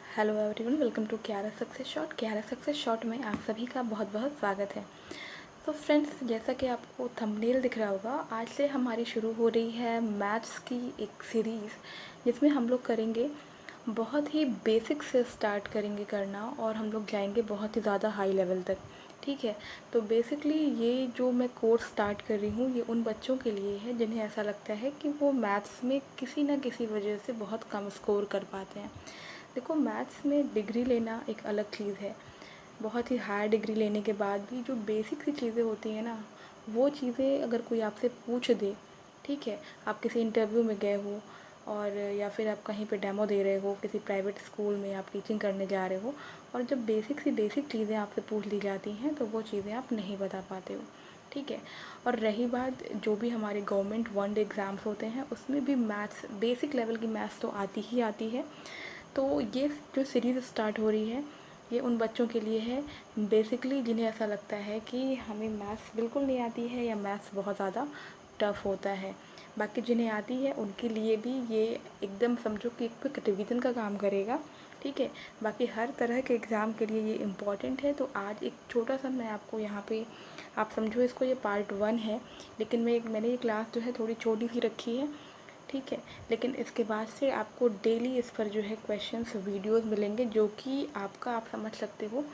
Hello everyone, welcome to क्यारा success shot. क्यारा success shot में आप सभी का बहुत बहुत स्वागत है। तो फ्रेंड्स, जैसा कि आपको थंबनेल दिख रहा होगा, आज से हमारी शुरू हो रही है मैथ्स की एक सीरीज़, जिसमें हम लोग करेंगे बहुत ही बेसिक से स्टार्ट करेंगे करना और हम लोग जाएंगे बहुत ही ज़्यादा हाई लेवल तक। ठीक है। तो बेसिकली ये जो मैं कोर्स स्टार्ट कर रही हूँ, ये उन बच्चों के लिए है जिन्हें ऐसा लगता है कि वो मैथ्स में किसी ना किसी वजह से बहुत कम स्कोर कर पाते हैं। देखो, मैथ्स में डिग्री लेना एक अलग चीज़ है। बहुत ही हाई डिग्री लेने के बाद भी जो बेसिक सी चीज़ें होती हैं ना, वो चीज़ें अगर कोई आपसे पूछ दे, ठीक है, आप किसी इंटरव्यू में गए हो और या फिर आप कहीं पे डेमो दे रहे हो, किसी प्राइवेट स्कूल में आप टीचिंग करने जा रहे हो, और जब बेसिक सी बेसिक चीज़ें आपसे पूछ ली जाती हैं तो वो चीज़ें आप नहीं बता पाते हो। ठीक है। और रही बात जो भी हमारे गवर्नमेंट वन डे एग्ज़ाम्स होते हैं, उसमें भी मैथ्स, बेसिक लेवल की मैथ्स तो आती ही आती है। तो ये जो सीरीज़ स्टार्ट हो रही है, ये उन बच्चों के लिए है बेसिकली जिन्हें ऐसा लगता है कि हमें मैथ्स बिल्कुल नहीं आती है या मैथ्स बहुत ज़्यादा टफ़ होता है। बाकी जिन्हें आती है उनके लिए भी ये एकदम समझो कि एक क्विक रिवीजन का काम करेगा। ठीक है। बाकी हर तरह के एग्ज़ाम के लिए ये इम्पॉर्टेंट है। तो आज एक छोटा सा मैं आपको यहाँ पे, आप समझो इसको ये पार्ट 1 है, लेकिन मैंने ये क्लास जो है थोड़ी छोटी सी रखी है। ठीक है। लेकिन इसके बाद से आपको डेली इस पर जो है क्वेश्चंस वीडियोस मिलेंगे, जो कि आपका, आप समझ सकते हो,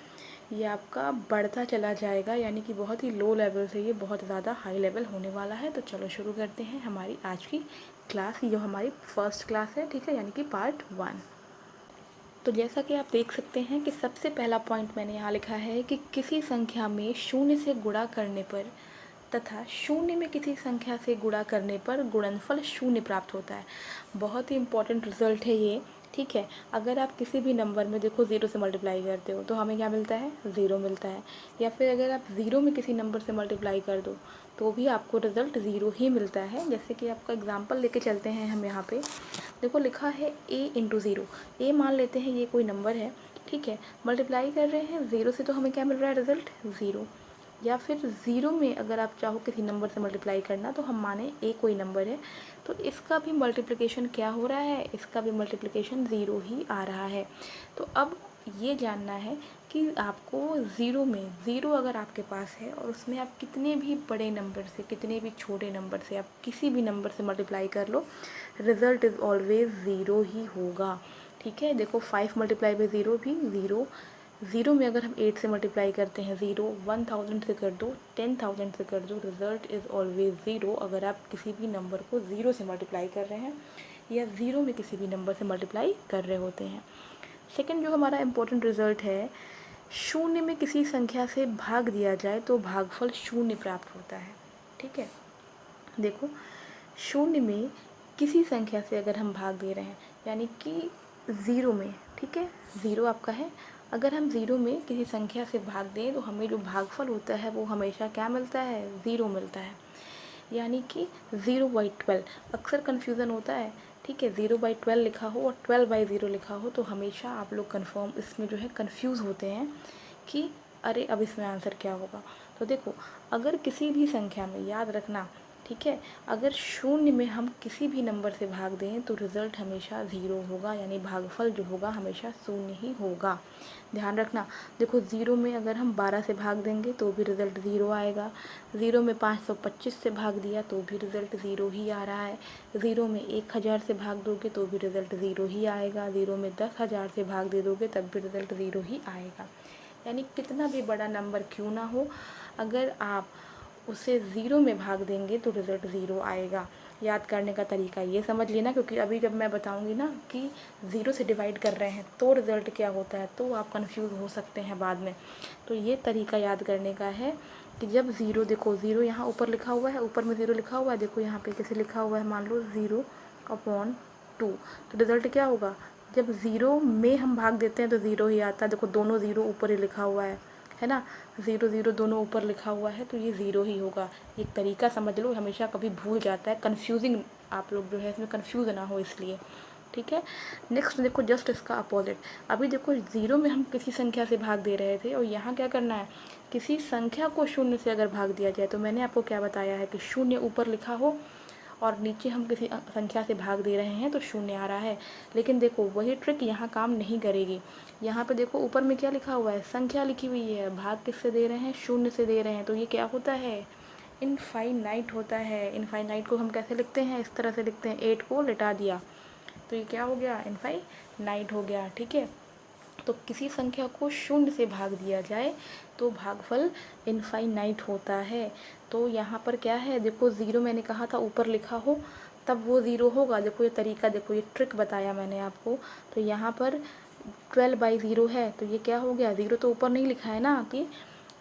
ये आपका बढ़ता चला जाएगा, यानी कि बहुत ही लो लेवल से ये बहुत ज़्यादा हाई लेवल होने वाला है। तो चलो शुरू करते हैं हमारी आज की क्लास। ये हमारी फर्स्ट क्लास है, ठीक है, यानी कि पार्ट 1। तो जैसा कि आप देख सकते हैं कि सबसे पहला पॉइंट मैंने यहाँ लिखा है कि किसी संख्या में शून्य से गुणा करने पर तथा शून्य में किसी संख्या से गुणा करने पर गुणनफल शून्य प्राप्त होता है। बहुत ही इंपॉर्टेंट रिजल्ट है ये। ठीक है। अगर आप किसी भी नंबर में देखो 0 से मल्टीप्लाई करते हो तो हमें क्या मिलता है? 0 मिलता है। या फिर अगर आप 0 में किसी नंबर से मल्टीप्लाई कर दो तो भी आपको रिज़ल्ट 0 ही मिलता है। जैसे कि आपका एग्जांपल लेके चलते हैं हम यहाँ पे। देखो लिखा है a इंटू ज़ीरो। ए मान लेते हैं ये कोई नंबर है। ठीक है। मल्टीप्लाई कर रहे हैं 0 से, तो हमें क्या मिल रहा है? रिज़ल्ट 0। या फिर 0 में अगर आप चाहो किसी नंबर से मल्टीप्लाई करना, तो हम माने a कोई नंबर है, तो इसका भी मल्टीप्लिकेशन क्या हो रहा है? इसका भी मल्टीप्लिकेशन 0 ही आ रहा है। तो अब ये जानना है कि आपको 0 में, 0 अगर आपके पास है और उसमें आप कितने भी बड़े नंबर से, कितने भी छोटे नंबर से, आप किसी भी नंबर से मल्टीप्लाई कर लो, रिज़ल्ट इज़ ऑलवेज 0 ही होगा। ठीक है। देखो 5 मल्टीप्लाई बाई 0 भी 0। 0 में अगर हम 8 से मल्टीप्लाई करते हैं 0, 1000 से कर दो, 10,000 से कर दो, रिज़ल्ट इज़ ऑलवेज 0 अगर आप किसी भी नंबर को 0 से मल्टीप्लाई कर रहे हैं या 0 में किसी भी नंबर से मल्टीप्लाई कर रहे होते हैं। सेकंड जो हमारा इम्पोर्टेंट रिज़ल्ट है, शून्य में किसी संख्या से भाग दिया जाए तो भागफल शून्य प्राप्त होता है। ठीक है। देखो, शून्य में किसी संख्या से अगर हम भाग दे रहे हैं, यानी कि 0 में, ठीक है, 0 आपका है, अगर हम 0 में किसी संख्या से भाग दें तो हमें जो भागफल होता है वो हमेशा क्या मिलता है? 0 मिलता है। यानी कि 0/12 अक्सर कन्फ्यूज़न होता है। ठीक है। 0/12 लिखा हो और 12/0 लिखा हो तो हमेशा आप लोग कन्फर्म इसमें जो है कन्फ्यूज़ होते हैं कि अरे अब इसमें आंसर क्या होगा। तो देखो, अगर किसी भी संख्या में, याद रखना, ठीक है, अगर शून्य में हम किसी भी नंबर से भाग दें तो रिज़ल्ट हमेशा 0 होगा, यानी भागफल जो होगा हमेशा शून्य ही होगा। ध्यान रखना। देखो 0 में अगर हम 12 से भाग देंगे तो भी रिज़ल्ट 0 आएगा। 0 में 525 से भाग दिया तो भी रिज़ल्ट 0 ही आ रहा है। 0 में 1000 से भाग दोगे तो भी रिज़ल्ट 0 ही आएगा। 0 में 10,000 से भाग दे दोगे तब भी रिज़ल्ट 0 ही आएगा। यानी कितना भी बड़ा नंबर क्यों ना हो, अगर आप उसे 0 में भाग देंगे तो रिज़ल्ट 0 आएगा। याद करने का तरीका ये समझ लेना, क्योंकि अभी जब मैं बताऊंगी ना कि 0 से डिवाइड कर रहे हैं तो रिज़ल्ट क्या होता है, तो आप कंफ्यूज हो सकते हैं बाद में। तो ये तरीका याद करने का है कि जब 0, देखो 0 यहाँ ऊपर लिखा हुआ है, ऊपर में 0 लिखा हुआ है, देखो यहाँ पे कैसे लिखा हुआ है, मान लो 0/2, तो रिज़ल्ट क्या होगा? जब 0 में हम भाग देते हैं तो 0 ही आता है। देखो दोनों 0 ऊपर ही लिखा हुआ है ना, 0 0 दोनों ऊपर लिखा हुआ है, तो ये 0 ही होगा। एक तरीका समझ लो, हमेशा कभी भूल जाता है, कन्फ्यूजिंग, आप लोग जो है इसमें कन्फ्यूज़ ना हो इसलिए। ठीक है। नेक्स्ट देखो, जस्ट इसका अपोजिट। अभी देखो 0 में हम किसी संख्या से भाग दे रहे थे और यहाँ क्या करना है? किसी संख्या को शून्य से अगर भाग दिया जाए, तो मैंने आपको क्या बताया है कि शून्य ऊपर लिखा हो और नीचे हम किसी संख्या से भाग दे रहे हैं तो शून्य आ रहा है। लेकिन देखो वही ट्रिक यहाँ काम नहीं करेगी। यहाँ पे देखो ऊपर में क्या लिखा हुआ है, संख्या लिखी हुई है, भाग किससे दे रहे हैं, शून्य से दे रहे हैं, तो ये क्या होता है, इनफाइनाइट होता है। इनफाइनाइट को हम कैसे लिखते हैं, इस तरह से लिखते हैं, 8 को लिटा दिया तो ये क्या हो गया, इनफाइनाइट हो गया। ठीक है, तो किसी संख्या को शून्य से भाग दिया जाए तो भागफल इनफाइनाइट होता है। तो यहाँ पर क्या है, देखो ज़ीरो मैंने कहा था ऊपर लिखा हो तब वो ज़ीरो होगा। देखो ये तरीका, देखो ये ट्रिक बताया मैंने आपको। तो यहाँ पर 12/0 है तो ये क्या हो गया, ज़ीरो तो ऊपर नहीं लिखा है ना, कि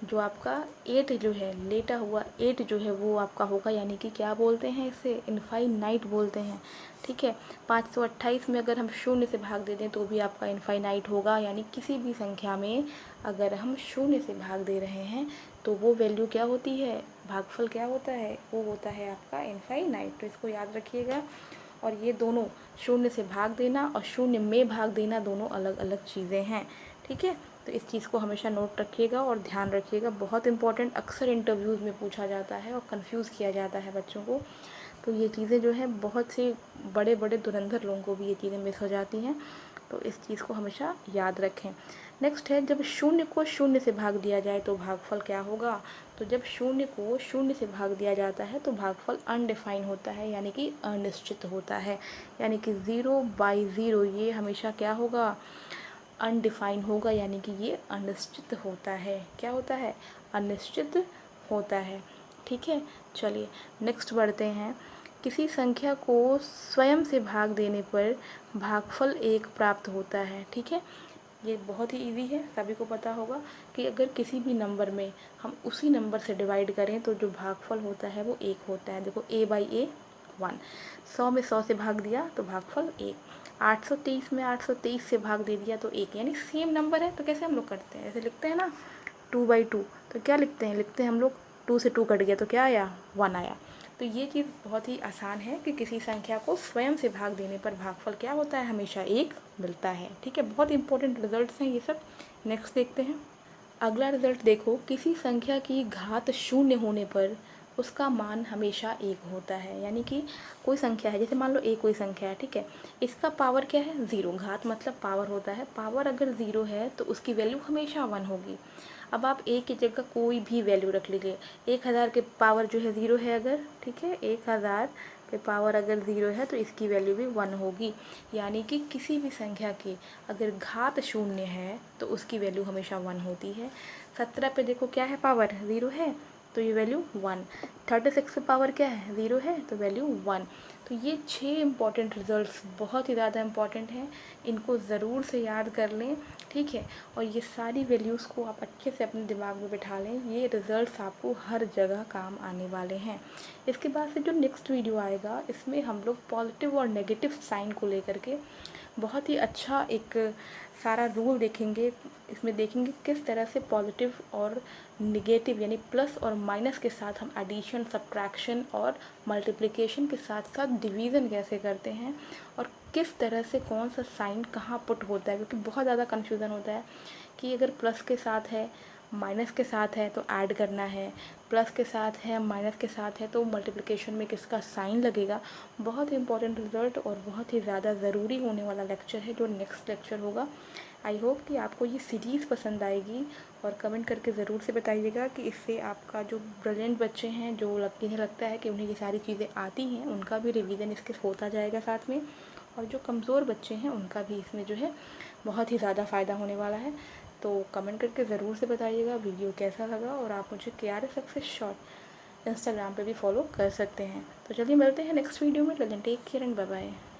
जो आपका 8 जो है, लेटा हुआ 8 जो है वो आपका होगा, यानी कि क्या बोलते हैं इसे, इनफाइनाइट बोलते हैं। ठीक है, 528 में अगर हम शून्य से भाग दे दें तो भी आपका इनफाइनाइट होगा, यानी किसी भी संख्या में अगर हम शून्य से भाग दे रहे हैं तो वो वैल्यू क्या होती है, भागफल क्या होता है, वो होता है आपका इनफाइनाइट। तो इसको याद रखिएगा। और ये दोनों, शून्य से भाग देना और शून्य में भाग देना, दोनों अलग अलग चीज़ें हैं। ठीक है, तो इस चीज़ को हमेशा नोट रखिएगा और ध्यान रखिएगा, बहुत इंपॉर्टेंट, अक्सर इंटरव्यूज़ में पूछा जाता है और कंफ्यूज किया जाता है बच्चों को। तो ये चीज़ें जो है बहुत से बड़े बड़े धुरंधर लोगों को भी ये चीज़ें मिस हो जाती हैं, तो इस चीज़ को हमेशा याद रखें। नेक्स्ट है, जब शून्य को शून्य से भाग दिया जाए तो भागफल क्या होगा। तो जब शून्य को शून्य से भाग दिया जाता है तो भागफल अनडिफाइन होता है, यानी कि अनिश्चित होता है। यानी कि 0/0 ये हमेशा क्या होगा, अनडिफाइन होगा, यानी कि ये अनिश्चित होता है। क्या होता है, अनिश्चित होता है। ठीक है, चलिए नेक्स्ट बढ़ते हैं। किसी संख्या को स्वयं से भाग देने पर भागफल 1 प्राप्त होता है। ठीक है, ये बहुत ही इजी है, सभी को पता होगा कि अगर किसी भी नंबर में हम उसी नंबर से डिवाइड करें तो जो भागफल होता है वो 1 होता है। देखो a/a 1, 100 में 100 से भाग दिया तो भागफल 1, 823 में 823 से भाग दे दिया तो 1, यानी सेम नंबर है। तो कैसे हम लोग करते हैं, ऐसे लिखते हैं ना 2/2, तो क्या लिखते हैं, लिखते हैं हम लोग 2 से 2 कट गया तो क्या आया, 1 आया। तो ये चीज़ बहुत ही आसान है कि किसी संख्या को स्वयं से भाग देने पर भागफल क्या होता है, हमेशा 1 मिलता है। ठीक है, बहुत इंपॉर्टेंट रिजल्ट्स हैं ये सब। नेक्स्ट देखते हैं, अगला रिजल्ट देखो, किसी संख्या की घात शून्य होने पर उसका मान हमेशा 1 होता है। यानी कि कोई संख्या है, जैसे मान लो a कोई संख्या है, ठीक है, इसका पावर क्या है, 0, घात मतलब पावर होता है, पावर अगर 0 है तो उसकी वैल्यू हमेशा 1 होगी। अब आप a की जगह कोई भी वैल्यू रख लीजिए, 1000 के पावर जो है 0 है अगर, ठीक है, 1000 पे पावर अगर 0 है तो इसकी वैल्यू भी 1 होगी। यानी कि किसी भी संख्या की अगर घात शून्य है तो उसकी वैल्यू हमेशा 1 होती है। 17 पे देखो क्या है, पावर 0 है तो ये वैल्यू 1, 36 पे पावर क्या है, 0 है तो वैल्यू 1। तो ये 6 इंपॉर्टेंट रिजल्ट्स बहुत ही ज़्यादा इंपॉर्टेंट हैं, इनको ज़रूर से याद कर लें। ठीक है, और ये सारी वैल्यूज़ को आप अच्छे से अपने दिमाग में बिठा लें, ये रिज़ल्ट्स आपको हर जगह काम आने वाले हैं। इसके बाद से जो नेक्स्ट वीडियो आएगा इसमें हम लोग पॉजिटिव और नेगेटिव साइन को लेकर के बहुत ही अच्छा एक सारा रूल देखेंगे। इसमें देखेंगे किस तरह से पॉजिटिव और निगेटिव यानी प्लस और माइनस के साथ हम एडिशन, सब्ट्रैक्शन और मल्टीप्लिकेशन के साथ साथ डिवीज़न कैसे करते हैं, और किस तरह से कौन सा साइन कहाँ पुट होता है, क्योंकि बहुत ज़्यादा कन्फ्यूज़न होता है कि अगर प्लस के साथ है, माइनस के साथ है तो ऐड करना है, प्लस के साथ है, माइनस के साथ है तो मल्टीप्लिकेशन में किसका साइन लगेगा। बहुत इंपॉर्टेंट रिजल्ट और बहुत ही ज़्यादा ज़रूरी होने वाला लेक्चर है जो नेक्स्ट लेक्चर होगा। आई होप कि आपको ये सीरीज़ पसंद आएगी, और कमेंट करके ज़रूर से बताइएगा कि इससे आपका जो ब्रिलियंट बच्चे हैं, जो जिन्हें लगता है कि उन्हें ये सारी चीज़ें आती हैं, उनका भी रिवीजन इसके होता जाएगा साथ में, और जो कमज़ोर बच्चे हैं उनका भी इसमें जो है बहुत ही ज़्यादा फ़ायदा होने वाला है। तो कमेंट करके ज़रूर से बताइएगा वीडियो कैसा लगा, और आप मुझे KRS सक्सेस शॉर्ट इंस्टाग्राम पे भी फॉलो कर सकते हैं। तो चलिए मिलते हैं नेक्स्ट वीडियो में, take care and bye bye.